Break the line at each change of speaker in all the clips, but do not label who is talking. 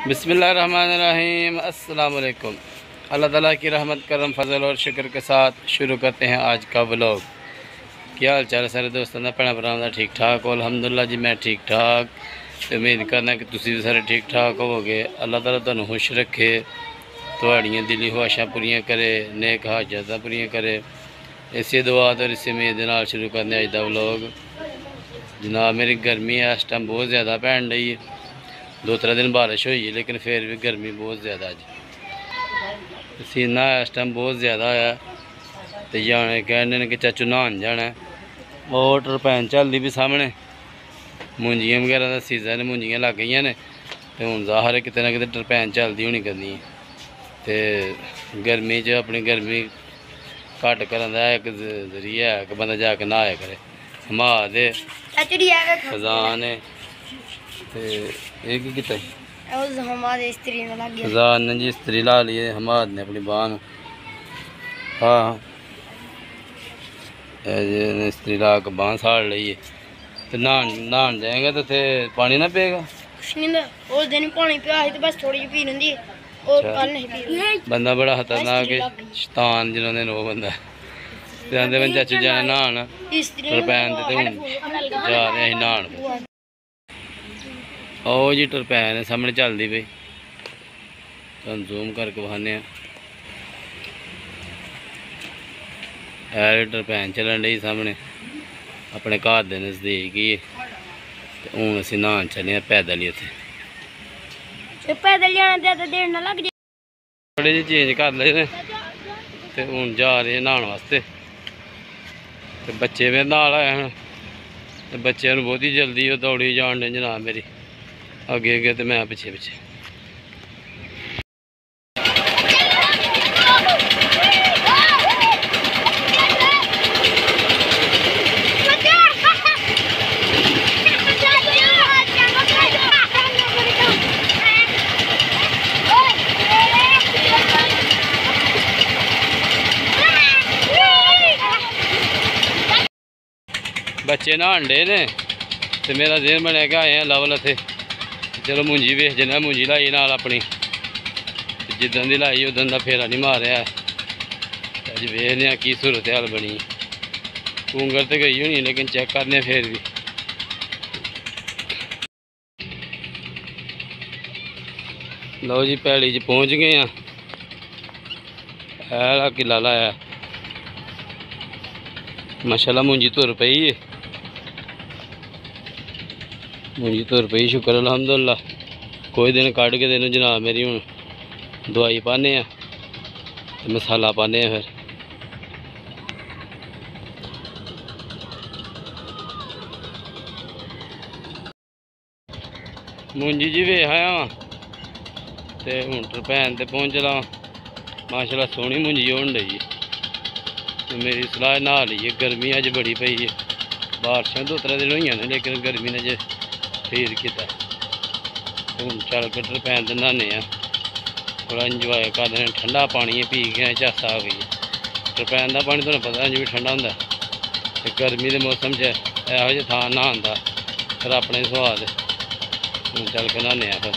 बिस्मिल्लाहिर्रहमानिर्रहीम। अस्सलाम वालेकुम। अल्लाह ताला की रहमत करम फजल और शुक्र के साथ शुरू करते हैं आज का व्लॉग। क्या हाल चाल है सारे दोस्तों का, भैन भरावां दा ठीक ठाक हो? अल्हम्दुलिल्लाह जी मैं ठीक ठाक। उम्मीद करना कि तुसीं भी सारे ठीक ठाक होवोगे। अल्लाह ताला तुहानूं खुश रखे, तुहाड़ियां दिली ख्वाहिशां पूरियां करे, नेक हाजतां पूरियां करे। इसी दुआ और इसी उम्मीद दे नाल शुरू करने अज दा व्लॉग। जनाब मेरी गर्मी है इस टाइम बहुत ज़्यादा पैन रही है। 2-3 दिन बारिश हुई है लेकिन फिर भी गर्मी बहुत ज़्यादा अज पसीना इस टाइम बहुत ज़्यादा है। तो जाने कहने कि चाचू नहान जाना है। और टरपैन चलती भी सामने, मुंजियां वगैरह का सीजन है, मुंजियां लग गई ने तो हूँ ज़ाहिर है कितने ना कितने टरपैन चलती होनी करनी है। तो गर्मी च अपनी गर्मी घट करने का एक जरिया है कि बंदा जाके नहाया करे। हमा दे खजान है खजान ने जी इस्त्री ला लिए हमाद ने अपनी बान। हाँ इस्त्री ला के बांह साड़ ली है। तो नहान जाएगा तो थे पानी ना पिएगा?
उस दिन पानी पिया तो बस थोड़ी पी लूंगी और कल नहीं पी।
बंदा बड़ा खतरनाक है, शैतान जिन्होंने नो बंदा आंदे मैं चाचू जाना नहान टरपैन ते हूँ जा रहे हैं नहान। ओ जी टरपैन है सामने चलती पई, तुम जूम करके बहाने टरपैन चलन डी सामने अपने घर के नज़दीक ही। हूँ असीं नहान चले पैदल ही उत्थे
पैदल जाना तो देर ना लग जाए।
थोड़े जी चेंज कर ले तो हूँ जा रहे नहान वास्ते। तो बच्चे मेरे नाल आए हैं तो बच्चों को बहुत ही जल्दी वो दौड़ी जान दे जनाब मेरी अगे अगे तो मैं पिछे पिछे। बच्चे नहान डे ने तो मेरा दिन बने कि आए हैं लवल इत्थे चलो मुंजी वेख जन्ने। मुंजी लाई नाल अपनी जिदन दी लाई उदन दा फेरा नहीं मारिया। अज वेखने की सूरत हाल बनी। पूंगर तो गई होनी लेकिन चेक करने फिर भी। लो जी पैड़ी च पहुँच गए हैं। है किला लाया माशाल्लाह मुंजी तुर पई है, मुंजी तुर पई शुक्र अल्हम्दुलिल्लाह। कोई दिन कट के देनों जनाब मेरी हूँ दवाई पाने तो मसाला पाने फिर। मुंजी जी वे आया तो हूँ टरपैन ते पहुँच चला। माशाल्लाह सोहनी मुंजी होन रही है। तो मेरी सलाह नहा ली है, गर्मी अज बड़ी पई है। बारिशां 2-3 दिन हुई ने लेकिन गर्मी ने जो ठीक किया। हूँ चल के टरपैन ते नहाने थोड़ा इंजॉय करते हैं। ठंडा पानी पी गए झस आ गई। टरपैन का पानी तुहानूं पता जी भी ठंडा होंदा ते गर्मी के मौसम च इहो जिहा थां नहान दा फिर अपने सुआद। हूँ चल के नहाने फिर।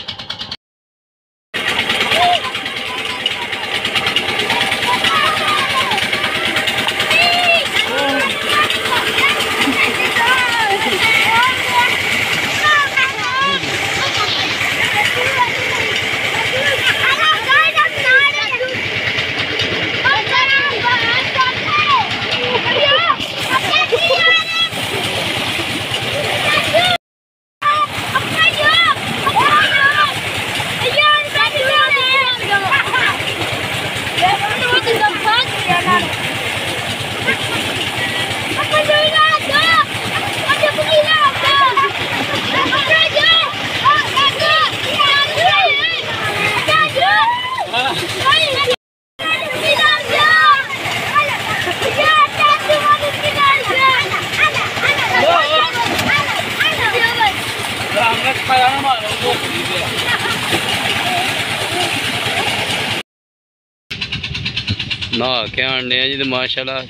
नहा के आने जी तो माशाल्लाह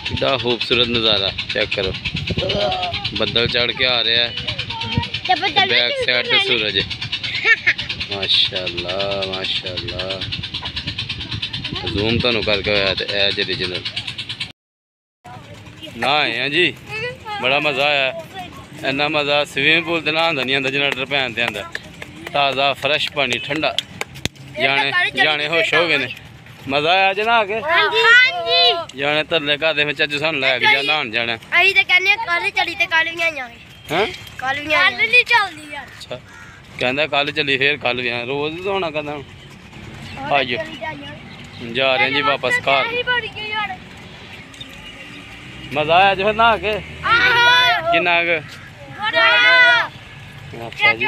कितना खूबसूरत नज़ारा चेक करो। बदल चढ़ के आ रहा है, बैक साइड तो सूरज है। माशाअल्लाह माशाअल्लाह। जूम तो करके होया ते एज ओरिजिनल ना आए हैं जी। बड़ा मज़ा आया, इन्ना मज़ा स्विमिंग पूल ते नहांदा नहीं आंदा जिन्ना टरपैन ते आंदा। ताज़ा फ्रैश पानी ठंडा, जाने होश हो गए ने। मज़ा आया ज नहा के? जाने तरले घर दे चज्ज सानू लै के जा नहान जाना।
ਅਸੀਂ ਤਾਂ ਕਹਿੰਦੇ ਕੱਲ ਚਲੀ ਤੇ ਕੱਲ ਵੀ ਆਵਾਂਗੇ।
हैं
ਕੱਲ ਵੀ ਕੱਲ ਨਹੀਂ ਚੱਲਦੀ ਯਾਰ।
अच्छा कहता कल चली, फिर कल भी आए, रोज़ तो होना कहता। आज जा रहे हैं जी वापस घर। मज़ा आया जो फिर नहा के? किन्ना क? अच्छा जी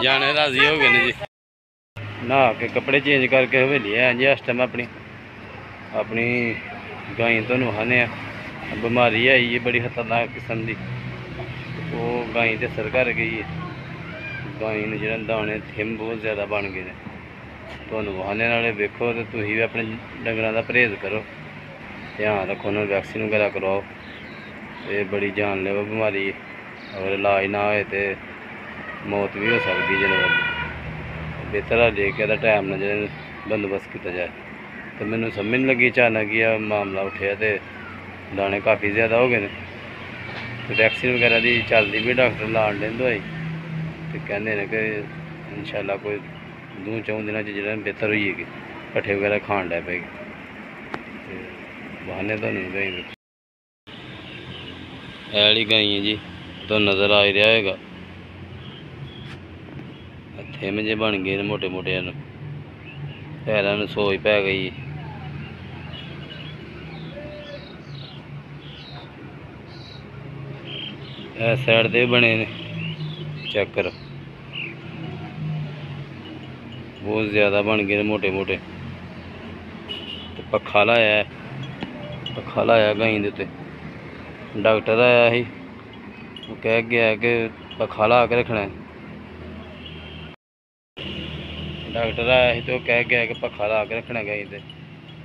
जाने राजी हो गए ने जी। नहा के कपड़े चेंज करके हवेली आए जी। इस टाइम अपनी गाय तो नहाने बीमारी आई है बड़ी खतरनाक किस्म की, वो गाय ते असर कर गई है। गाय ने जो दाने थिम बहुत ज़्यादा बन गए हैं। तुहानू वहाने नाले वेखो तो तुम भी अपने डंगरां दा परहेज़ करो, ध्यान रखो, उन्होंने वैक्सीन वगैरह करवाओ। ये बड़ी जानलेवा बीमारी है, अगर इलाज ना होए तो मौत भी हो सकती जानवर की। बेहतर है लेके टाइम ना जो बंदोबस्त किया जाए। तो मैनू समझ नहीं लगी, अचानक ही मामला उठा तो दाने काफ़ी ज़्यादा हो गए। तो वैक्सीन वगैरह की चलती भी, डॉक्टर लान दें दवाई, तो कहते हैं कि इंशाल्लाह कोई 2-4 दिनों जो बेहतर हो जाएगी, पट्ठे वगैरह खान लग पेगी। बहाने तो नहीं गई ऐली गाई है जी, तो नज़र आ ही रहा है। थिम जे बन गए मोटे मोटे, पैरों में सोज पै गई। साइड दे बने ने चक्कर, बहुत ज़्यादा बन गए मोटे मोटे। तो पखा लाया गाई दे उत्ते। डॉक्टर आया ही, वो कह गया कि पखा ला के रखना है। डॉक्टर आया ही तो कह गया कि पखा ला के रखना गाई दे,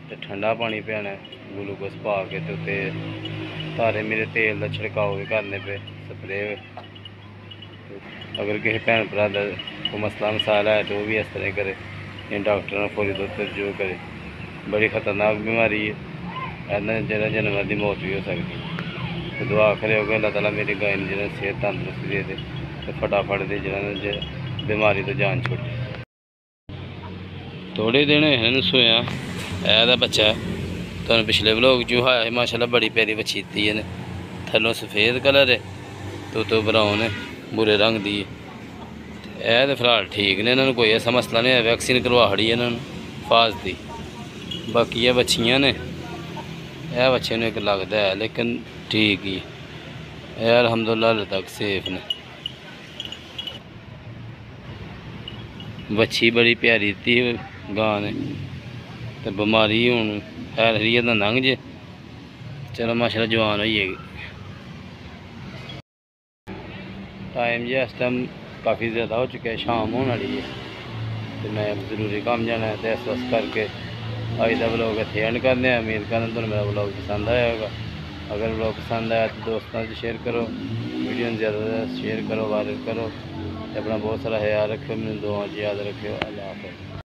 तो ठंडा पानी पियाना, ग्लूकोस पा के तो तारे मेरे तेल का छिड़काव भी करने पे, स्प्रे। अगर किसी भैन भरा को मसला मसाला है तो वो भी इस तरह करे, इन डॉक्टर ने फौरी तौर जो करे। बड़ी खतरनाक बीमारी है, जरा जानवर की मौत भी हो सकती। तो दुआ करे अल्लाह ताला मेरी गाय ने जो सेहत तंदुरुस्ती दे दे, तो फटाफट दे जो बीमारी तो जान छुटे। थोड़े दिन होए सोया ऐदा बच्चा तो पिछले ब्लॉग जो है माशाल्लाह बड़ी प्यारी बच्ची दी है, थलों सफ़ेद कलर है तो ब्राउन है, बुरे रंग दी है। तो फिलहाल ठीक ने, इन्होंने कोई ऐसा मसला नहीं है, वैक्सीन करवा खड़ी है इन्होंने फाज दी। बाकी ये बच्चियाँ ने, यह बच्चे ने एक लगता है लेकिन ठीक ही है, अल्हम्दुलिल्लाह हाले तक सेफ ने। बच्ची बड़ी प्यारी दी गां ने, तो बीमारी हूँ है हरिया तो लंघ जे, चलो माशाल्लाह जवान हो जाएगी। टाइम जी इस टाइम काफ़ी ज़्यादा हो चुका है, शाम होने वाली है, तो मैं ज़रूरी काम जाना है। तो इस वक्त करके अज का ब्लॉग इतने एंड करते हैं। उम्मीद करना तुम्हें मेरा ब्लॉग पसंद आया होगा। अगर ब्लॉग पसंद आया तो दोस्तों से शेयर करो, वीडियो ज़्यादा से ज़्यादा शेयर करो, वायरल करो। अपना बहुत सारा ख्याल रखो, मैंने दुआ याद रखो। अल्लाह हाफ़िज़।